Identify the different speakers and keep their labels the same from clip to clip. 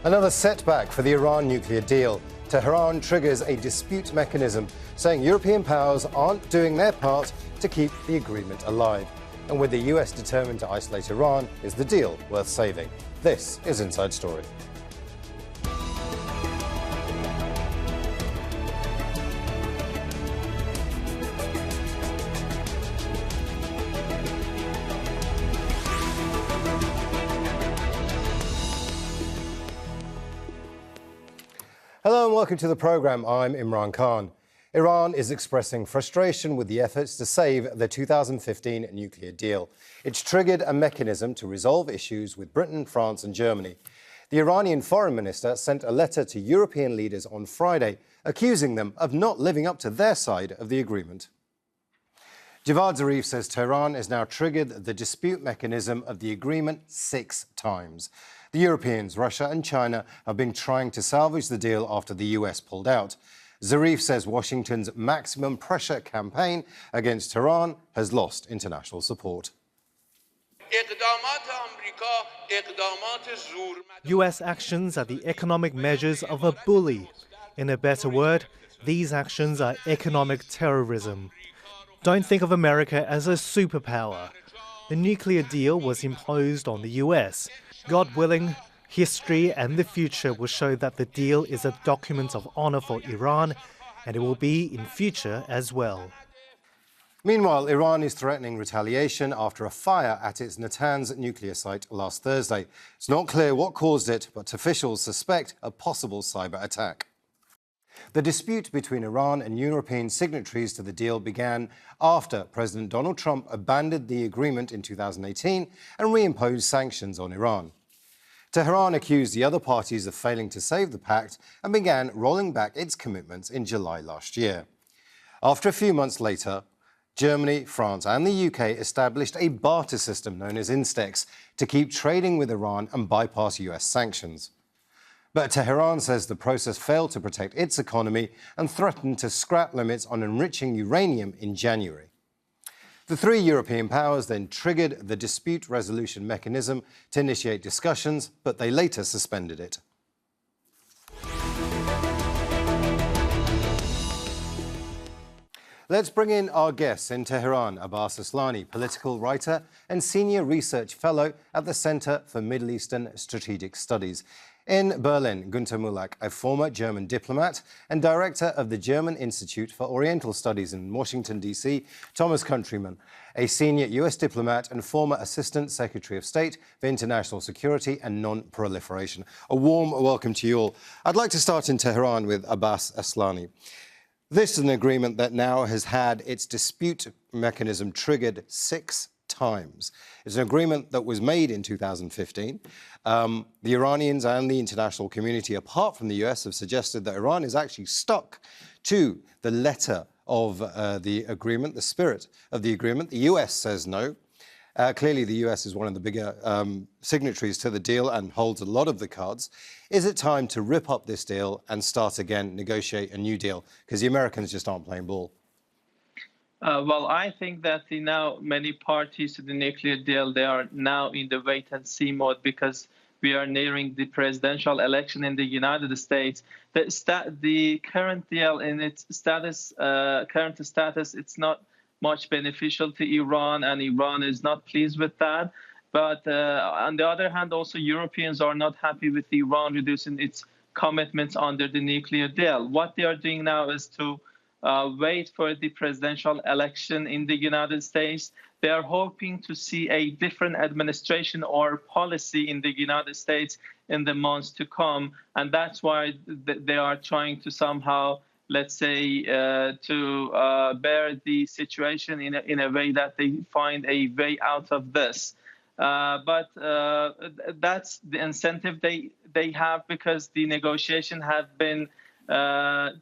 Speaker 1: Another setback for the Iran nuclear deal. Tehran triggers a dispute mechanism, saying European powers aren't doing their part to keep the agreement alive. And with the US determined to isolate Iran, is the deal worth saving? This is Inside Story. Hello and welcome to the programme. I'm Imran Khan. Iran is expressing frustration with the efforts to save the 2015 nuclear deal. It's triggered a mechanism to resolve issues with Britain, France and Germany. The Iranian foreign minister sent a letter to European leaders on Friday, accusing them of not living up to their side of the agreement. Javad Zarif says Tehran has now triggered the dispute mechanism of the agreement 6 times. The Europeans, Russia and China have been trying to salvage the deal after the US pulled out. Zarif says Washington's maximum pressure campaign against Tehran has lost international support.
Speaker 2: US actions are the economic measures of a bully. In a better word, these actions are economic terrorism. Don't think of America as a superpower. The nuclear deal was imposed on the US. God willing, history and the future will show that the deal is a document of honor for Iran, and it will be in future as well.
Speaker 1: Meanwhile, Iran is threatening retaliation after a fire at its Natanz nuclear site last Thursday. It's not clear what caused it, but officials suspect a possible cyber attack. The dispute between Iran and European signatories to the deal began after President Donald Trump abandoned the agreement in 2018 and reimposed sanctions on Iran. Tehran accused the other parties of failing to save the pact and began rolling back its commitments in July last year. After a few months later, Germany, France and the UK established a barter system known as Instex to keep trading with Iran and bypass US sanctions. But Tehran says the process failed to protect its economy and threatened to scrap limits on enriching uranium in January. The 3 European powers then triggered the dispute resolution mechanism to initiate discussions, but they later suspended it. Let's bring in our guests in Tehran, Abbas Aslani, political writer and senior research fellow at the Center for Middle Eastern Strategic Studies. In Berlin, Gunter Mulack, a former German diplomat and director of the German Institute for Oriental Studies in Washington, D.C., Thomas Countryman, a senior U.S. diplomat and former Assistant Secretary of State for International Security and Non-Proliferation. A warm welcome to you all. I'd like to start in Tehran with Abbas Aslani. This is an agreement that now has had its dispute mechanism triggered 6 times. It's an agreement that was made in 2015. The Iranians and the international community, apart from the US, have suggested that Iran is actually stuck to the letter of the agreement, the spirit of the agreement. The US says no. Clearly, the US is one of the bigger signatories to the deal and holds a lot of the cards. Is it time to rip up this deal and start again, negotiate a new deal? Because the Americans just aren't playing ball.
Speaker 3: Well, I think that now many parties to the nuclear deal, they are now in the wait-and-see mode because we are nearing the presidential election in the United States. The current deal in its current status, it's not much beneficial to Iran, and Iran is not pleased with that. But on the other hand, also Europeans are not happy with Iran reducing its commitments under the nuclear deal. What they are doing now is to wait for the presidential election in the United States. They are hoping to see a different administration or policy in the United States in the months to come. And that's why they are trying to somehow, let's say, to bear the situation in a way that they find a way out of this. But that's the incentive they have, because the negotiation have been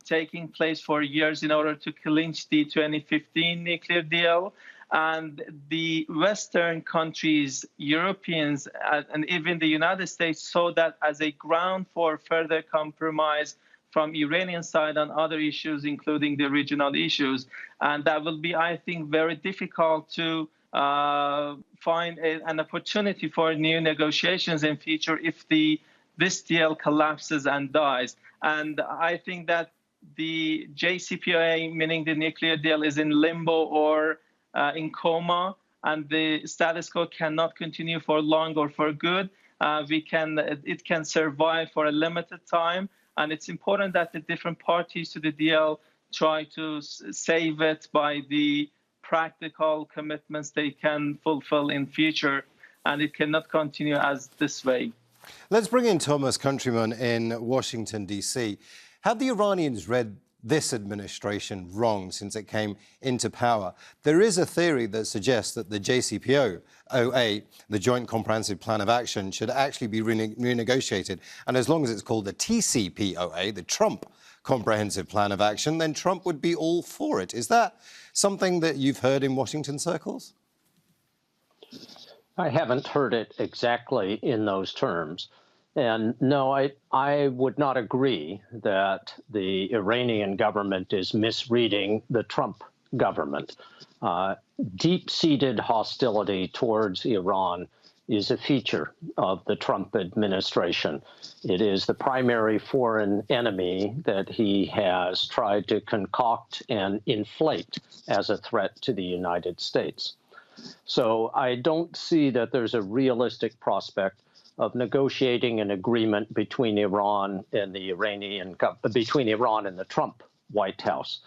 Speaker 3: taking place for years in order to clinch the 2015 nuclear deal. And the Western countries, Europeans, and even the United States saw that as a ground for further compromise from Iranian side on other issues, including the regional issues. And that will be, I think, very difficult to find an opportunity for new negotiations in future if the this deal collapses and dies. And I think that the JCPOA, meaning the nuclear deal, is in limbo or in coma, and the status quo cannot continue for long or for good. It can survive for a limited time, and it's important that the different parties to the deal try to save it by the practical commitments they can fulfill in future, and it cannot continue as this way.
Speaker 1: Let's bring in Thomas Countryman in Washington, D.C. Have the Iranians read this administration wrong since it came into power? There is a theory that suggests that the JCPOA, the Joint Comprehensive Plan of Action, should actually be renegotiated. And as long as it's called the TCPOA, the Trump Comprehensive Plan of Action, then Trump would be all for it. Is that something that you've heard in Washington circles?
Speaker 4: I haven't heard it exactly in those terms. And no, I would not agree that the Iranian government is misreading the Trump government. Deep-seated hostility towards Iran is a feature of the Trump administration. It is the primary foreign enemy that he has tried to concoct and inflate as a threat to the United States. So I don't see that there's a realistic prospect of negotiating an agreement between Iran and the Trump White House.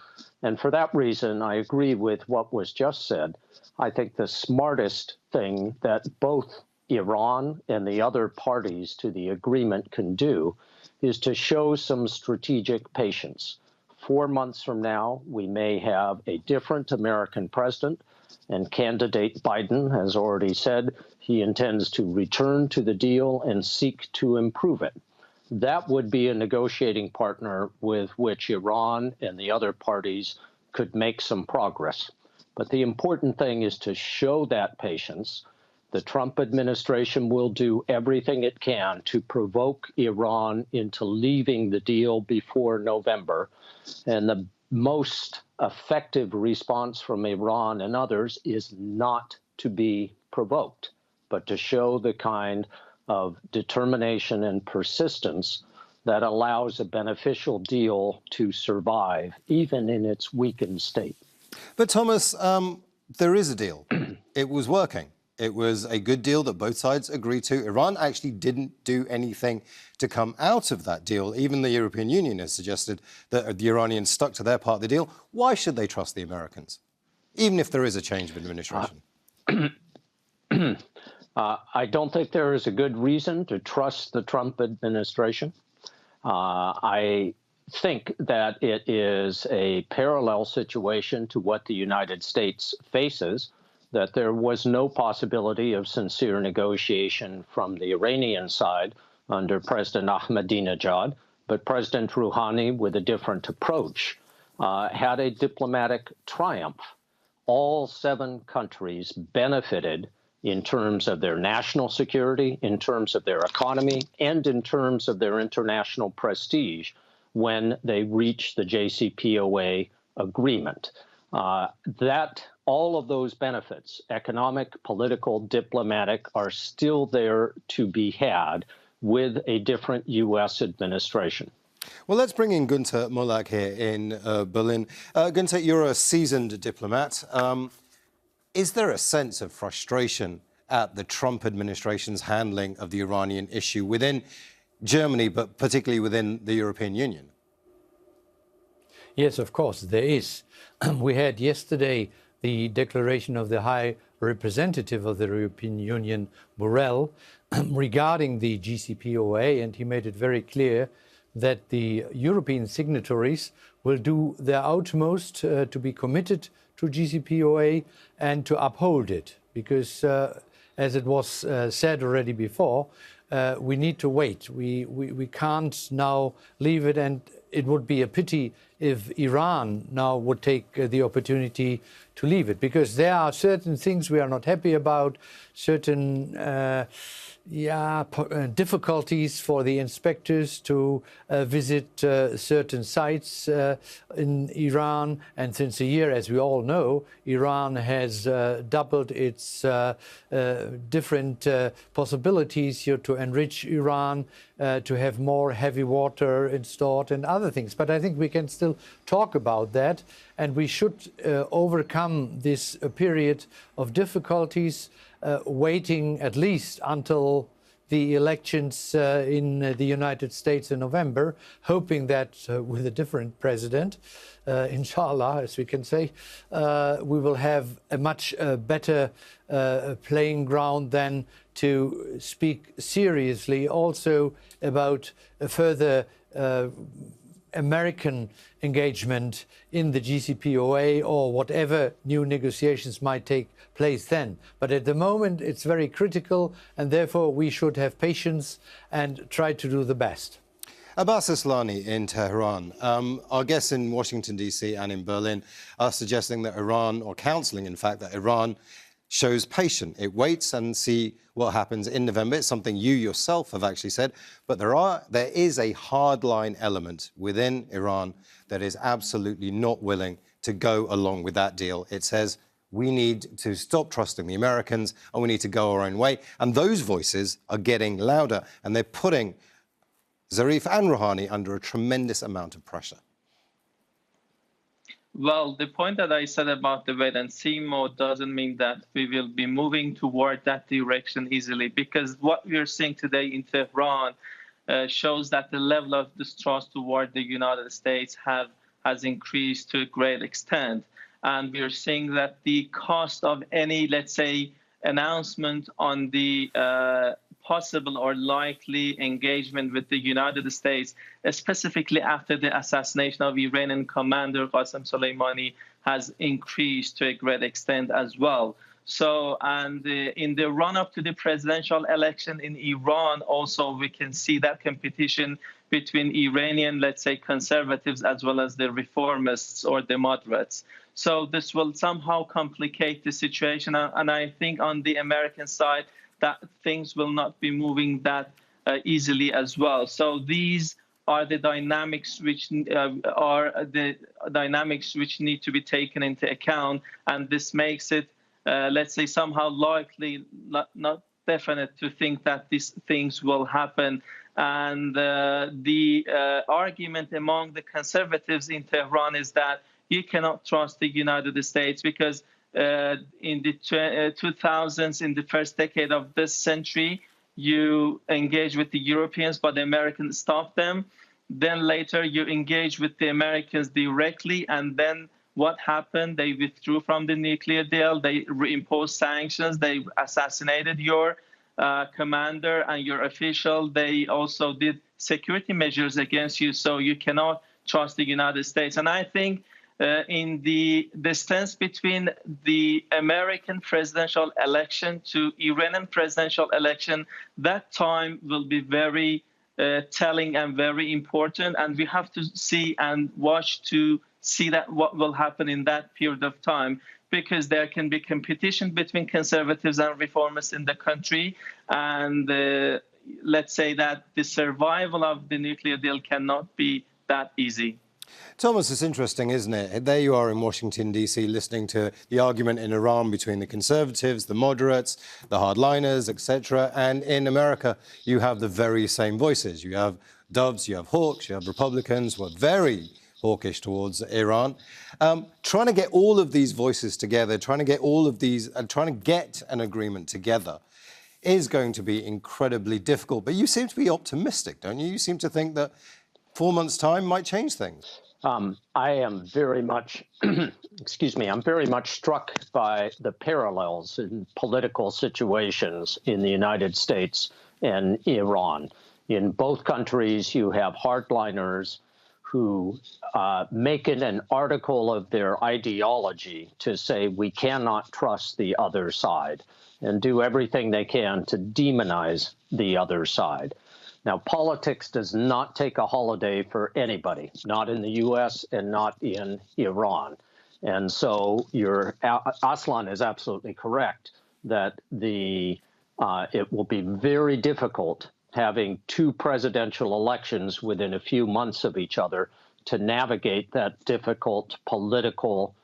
Speaker 4: And for that reason, I agree with what was just said. I think the smartest thing that both Iran and the other parties to the agreement can do is to show some strategic patience. 4 months from now, we may have a different American president, and candidate Biden has already said he intends to return to the deal and seek to improve it. That would be a negotiating partner with which Iran and the other parties could make some progress. But the important thing is to show that patience. The Trump administration will do everything it can to provoke Iran into leaving the deal before November. And the most effective response from Iran and others is not to be provoked, but to show the kind of determination and persistence that allows a beneficial deal to survive, even in its weakened state.
Speaker 1: But Thomas, there is a deal. It was working. It was a good deal that both sides agreed to. Iran actually didn't do anything to come out of that deal. Even the European Union has suggested that the Iranians stuck to their part of the deal. Why should they trust the Americans, even if there is a change of administration?
Speaker 4: I don't think there is a good reason to trust the Trump administration. I think that it is a parallel situation to what the United States faces, that there was no possibility of sincere negotiation from the Iranian side under President Ahmadinejad, but President Rouhani, with a different approach, had a diplomatic triumph. All 7 countries benefited in terms of their national security, in terms of their economy, and in terms of their international prestige when they reached the JCPOA agreement. All of those benefits, economic, political, diplomatic, are still there to be had with a different U.S. administration.
Speaker 1: Well, let's bring in Gunter Mulack here in Berlin. Gunter, you're a seasoned diplomat. Is there a sense of frustration at the Trump administration's handling of the Iranian issue within Germany, but particularly within the European Union?
Speaker 5: Yes, of course, there is. We had yesterday the declaration of the High Representative of the European Union, Borrell, regarding the JCPOA, and he made it very clear that the European signatories will do their utmost to be committed to JCPOA and to uphold it, because, as it was said already before, we need to wait. We can't now leave it, and it would be a pity if Iran now would take the opportunity to leave it, because there are certain things we are not happy about, certain difficulties for the inspectors to visit certain sites in Iran. And since a year, as we all know, Iran has doubled its different possibilities here to enrich Iran, to have more heavy water installed and other things. But I think we can still talk about that, and we should overcome this period of difficulties, waiting at least until the elections in the United States in November, hoping that with a different president, inshallah, as we can say, we will have a much better playing ground than to speak seriously also about a further American engagement in the JCPOA or whatever new negotiations might take place then. But at the moment, it's very critical, and therefore we should have patience and try to do the best.
Speaker 1: Abbas Aslani in Tehran. Our guests in Washington, D.C. and in Berlin are suggesting that Iran, or counselling, in fact, that Iran shows patience. It waits and see what happens in November. It's something you yourself have actually said. But there is a hardline element within Iran that is absolutely not willing to go along with that deal. It says we need to stop trusting the Americans and we need to go our own way. And those voices are getting louder, and they're putting Zarif and Rouhani under a tremendous amount of pressure.
Speaker 3: Well, the point that I said about the wait-and-see mode doesn't mean that we will be moving toward that direction easily, because what we are seeing today in Tehran shows that the level of distrust toward the United States has increased to a great extent. And we are seeing that the cost of any, let's say, announcement on the possible or likely engagement with the United States, specifically after the assassination of Iranian commander Qasem Soleimani, has increased to a great extent as well. So, and in the run-up to the presidential election in Iran, also we can see that competition between Iranian, let's say, conservatives as well as the reformists or the moderates. So this will somehow complicate the situation. And I think on the American side, that things will not be moving that easily as well. So these are the dynamics which need to be taken into account, and this makes it, let's say, somehow likely, not definite, to think that these things will happen. And the argument among the conservatives in Tehran is that you cannot trust the United States because in the 2000s, in the first decade of this century, you engage with the Europeans, but the Americans stopped them. Then later you engage with the Americans directly, and then what happened? They withdrew from the nuclear deal. They reimposed sanctions. They assassinated your commander and your official. They also did security measures against you, so you cannot trust the United States. And I think in the distance between the American presidential election to Iranian presidential election, that time will be very telling and very important. And we have to see and watch to see that what will happen in that period of time, because there can be competition between conservatives and reformists in the country. And let's say that the survival of the nuclear deal cannot be that easy.
Speaker 1: Thomas, it's interesting, isn't it? There you are in Washington, D.C., listening to the argument in Iran between the conservatives, the moderates, the hardliners, etc. And in America, you have the very same voices. You have doves, you have hawks, you have Republicans who are very hawkish towards Iran. Trying to get all of these voices together, trying to get an agreement together is going to be incredibly difficult. But you seem to be optimistic, don't you? You seem to think that 4 months' time might change things.
Speaker 4: I am very much, I'm very much struck by the parallels in political situations in the United States and Iran. In both countries, you have hardliners who make it an article of their ideology to say we cannot trust the other side and do everything they can to demonize the other side. Now, politics does not take a holiday for anybody, not in the U.S. and not in Iran. And so Aslan is absolutely correct that the It will be very difficult having two presidential elections within a few months of each other to navigate that difficult political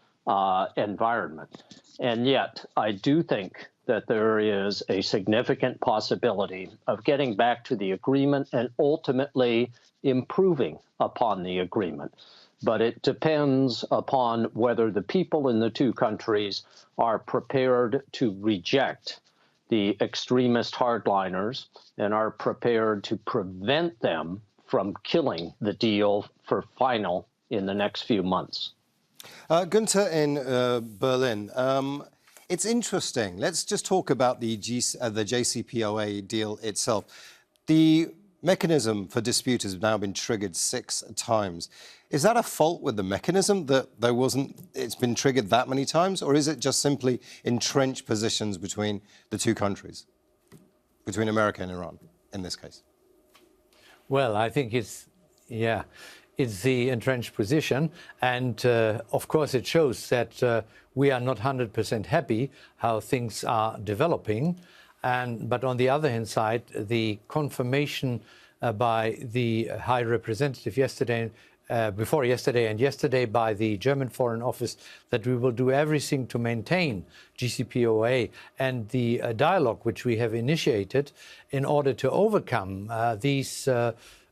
Speaker 4: environment. And yet, I do think that there is a significant possibility of getting back to the agreement and ultimately improving upon the agreement. But it depends upon whether the people in the two countries are prepared to reject the extremist hardliners and are prepared to prevent them from killing the deal for final in the next few months.
Speaker 1: Gunter in Berlin, it's interesting. Let's just talk about the JCPOA deal itself. The mechanism for dispute has now been triggered 6 times. Is that a fault with the mechanism that it's been triggered that many times, or is it just simply entrenched positions between the two countries, between America and Iran in this case?
Speaker 5: Well, I think it's the entrenched position. And of course, it shows that we are not 100% happy how things are developing. But on the other hand side, the confirmation by the High Representative before yesterday and yesterday by the German Foreign Office that we will do everything to maintain JCPOA and the dialogue which we have initiated in order to overcome these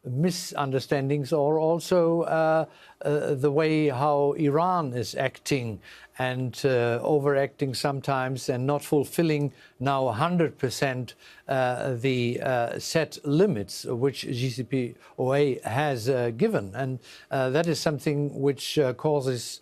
Speaker 5: misunderstandings, or also the way how Iran is acting and overacting sometimes and not fulfilling now 100% the set limits which JCPOA has given. And that is something which causes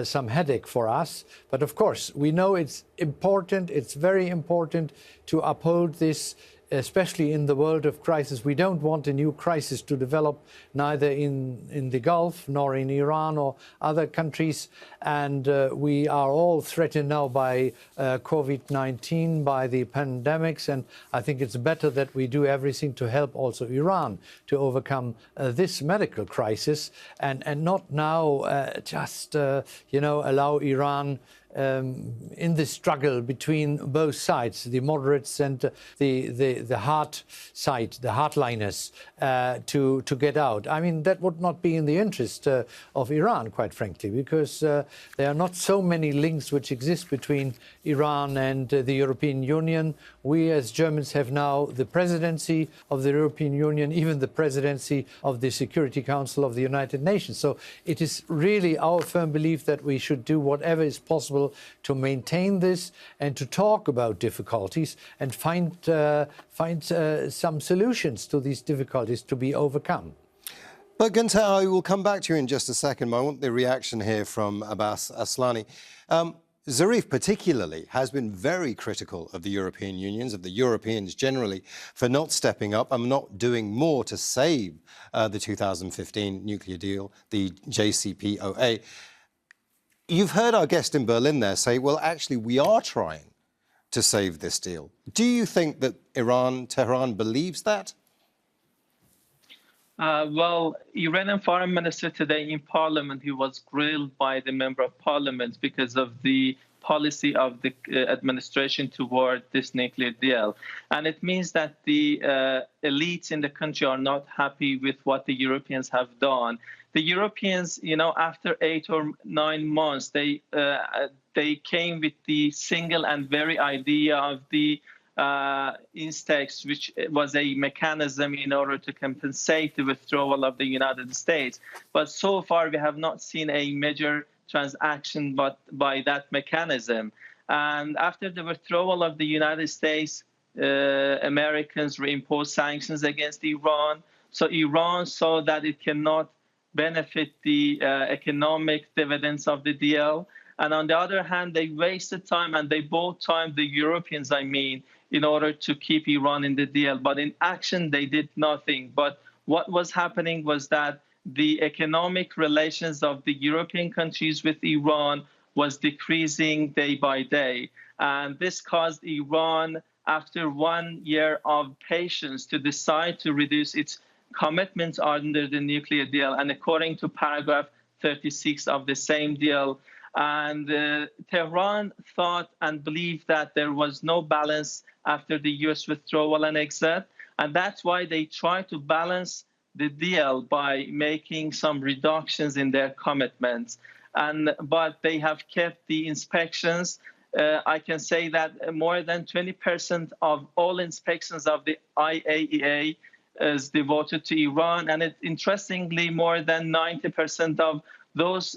Speaker 5: some headache for us. But of course, we know it's important, it's very important to uphold this, especially in the world of crisis. We don't want a new crisis to develop neither in the Gulf nor in Iran or other countries. And we are all threatened now by COVID-19, by the pandemics. And I think it's better that we do everything to help also Iran to overcome this medical crisis, and not now just allow Iran in the struggle between both sides, the moderates and the hard side, the hardliners, to get out. I mean, that would not be in the interest of Iran, quite frankly, because there are not so many links which exist between Iran and the European Union. We as Germans have now the presidency of the European Union, even the presidency of the Security Council of the United Nations. So it is really our firm belief that we should do whatever is possible to maintain this and to talk about difficulties and find some solutions to these difficulties to be overcome.
Speaker 1: But Gunter, I will come back to you in just a second. I want the reaction here from Abbas Aslani. Zarif particularly has been very critical of the European Unions, of the Europeans generally, for not stepping up and not doing more to save the 2015 nuclear deal, the JCPOA. You've heard our guest in Berlin there say, well, actually, we are trying to save this deal. Do you think that Tehran believes that?
Speaker 3: Well, Iranian foreign minister today in parliament, he was grilled by the member of parliament because of the policy of the administration toward this nuclear deal. And it means that the elites in the country are not happy with what the Europeans have done. The Europeans, after 8 or 9 months, they came with the single and very idea of the Instex, which was a mechanism in order to compensate the withdrawal of the United States. But so far, we have not seen a major transaction by that mechanism. And after the withdrawal of the United States, Americans reimposed sanctions against Iran. So Iran saw that it cannot benefit the economic dividends of the deal. And on the other hand, they wasted time and they bought time, the Europeans, in order to keep Iran in the deal. But in action, they did nothing. But what was happening was that the economic relations of the European countries with Iran was decreasing day by day. And this caused Iran, after 1 year of patience, to decide to reduce its commitments under the nuclear deal. And according to paragraph 36 of the same deal, and Tehran thought and believed that there was no balance after the U.S. withdrawal and exit. And that's why they try to balance the deal by making some reductions in their commitments. But they have kept the inspections. I can say that more than 20% of all inspections of the IAEA is devoted to Iran. And interestingly, more than 90% of those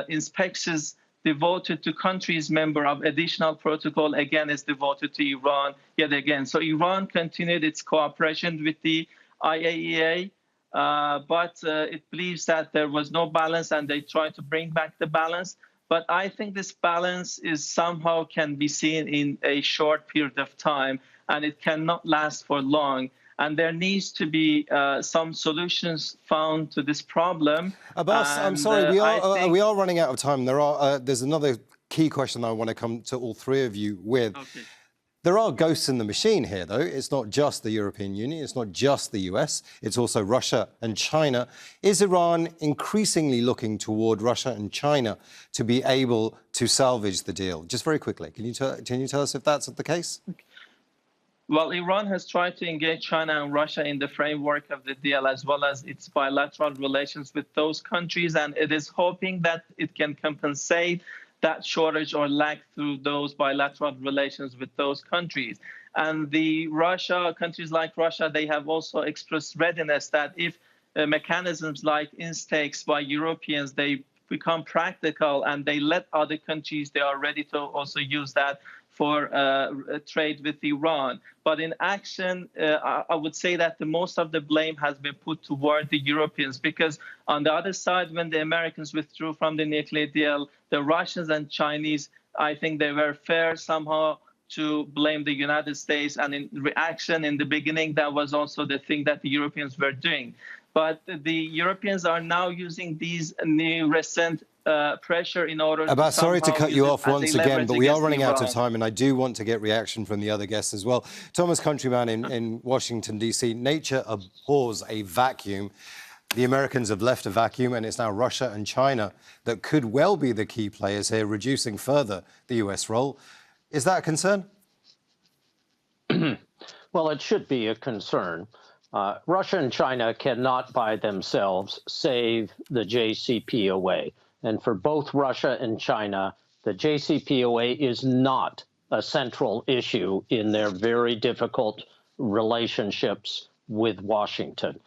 Speaker 3: inspections devoted to countries member of additional protocol, again, is devoted to Iran yet again. So Iran continued its cooperation with the IAEA, but it believes that there was no balance and they tried to bring back the balance. But I think this balance is somehow can be seen in a short period of time, and it cannot last for long. And there needs to be some solutions found to this problem.
Speaker 1: Abbas, I'm sorry, we are running out of time. There's another key question I want to come to all three of you with.
Speaker 3: Okay.
Speaker 1: There are ghosts in the machine here, though. It's not just the European Union, it's not just the US, it's also Russia and China. Is Iran increasingly looking toward Russia and China to be able to salvage the deal? Just very quickly, can you tell us if that's the case?
Speaker 3: Well, Iran has tried to engage China and Russia in the framework of the deal, as well as its bilateral relations with those countries, and it is hoping that it can compensate that shortage or lack through those bilateral relations with those countries. And countries like Russia, they have also expressed readiness that if mechanisms like instakes by Europeans, they become practical and they let other countries, they are ready to also use that for trade with Iran. But in action, I would say that the most of the blame has been put toward the Europeans, because on the other side, when the Americans withdrew from the nuclear deal, the Russians and Chinese, I think they were fair somehow to blame the United States. And in reaction, in the beginning, that was also the thing that the Europeans were doing. But the Europeans are now using these new recent pressure in order
Speaker 1: Abbas,
Speaker 3: to
Speaker 1: sorry to cut you off once again, but we are running out of time, and I do want to get reaction from the other guests as well. Thomas Countryman in Washington, D.C., nature abhors a vacuum. The Americans have left a vacuum, and it's now Russia and China that could well be the key players here, reducing further the US role. Is that a concern?
Speaker 4: Well, it should be a concern. Russia and China cannot by themselves save the JCPOA. And for both Russia and China, the JCPOA is not a central issue in their very difficult relationships with Washington.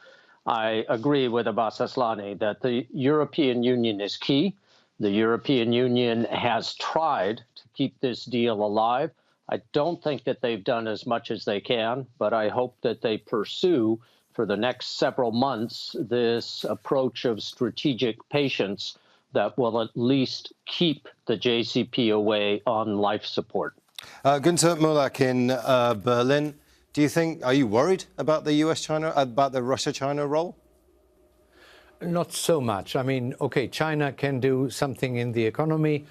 Speaker 4: I agree with Abbas Aslani that the European Union is key. The European Union has tried to keep this deal alive. I don't think that they've done as much as they can, but I hope that they pursue for the next several months this approach of strategic patience that will at least keep the JCPOA on life support.
Speaker 1: Gunter Mulack in Berlin, are you worried about the about the Russia-China role?
Speaker 5: Not so much. I mean, okay, China can do something in the economy,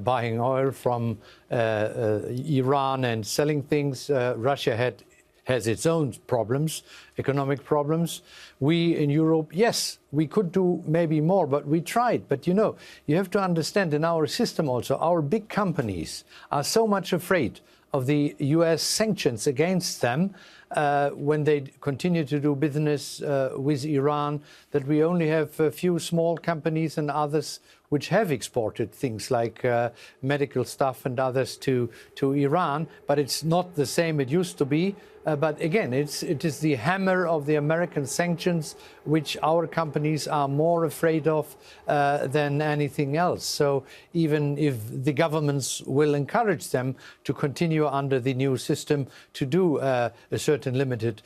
Speaker 5: buying oil from Iran and selling things. Russia has its own problems, economic problems. We in Europe, yes, we could do maybe more, but we tried. But you know, you have to understand in our system also, our big companies are so much afraid of the US sanctions against them when they continue to do business with Iran, that we only have a few small companies and others which have exported things like medical stuff and others to Iran, but it's not the same it used to be. But again, it is the hammer of the American sanctions which our companies are more afraid of than anything else. So even if the governments will encourage them to continue under the new system to do a certain limited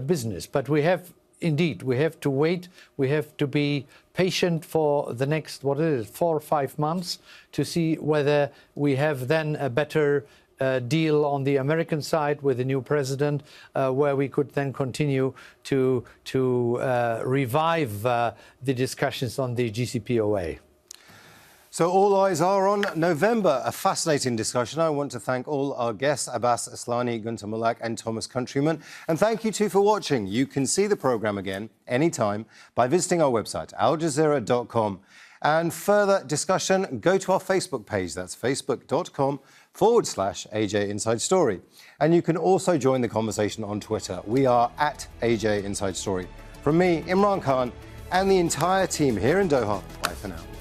Speaker 5: business. But we have to wait. We have to be patient for the next, 4 or 5 months to see whether we have then a better deal on the American side with the new president, where we could then continue to revive the discussions on the JCPOA.
Speaker 1: So all eyes are on November, a fascinating discussion. I want to thank all our guests, Abbas Aslani, Gunter Mulack and Thomas Countryman. And thank you too for watching. You can see the programme again anytime by visiting our website, aljazeera.com. And further discussion, go to our Facebook page. That's facebook.com facebook.com/AJ Inside Story. And you can also join the conversation on Twitter. We are at AJ Inside Story. From me, Imran Khan, and the entire team here in Doha, bye for now.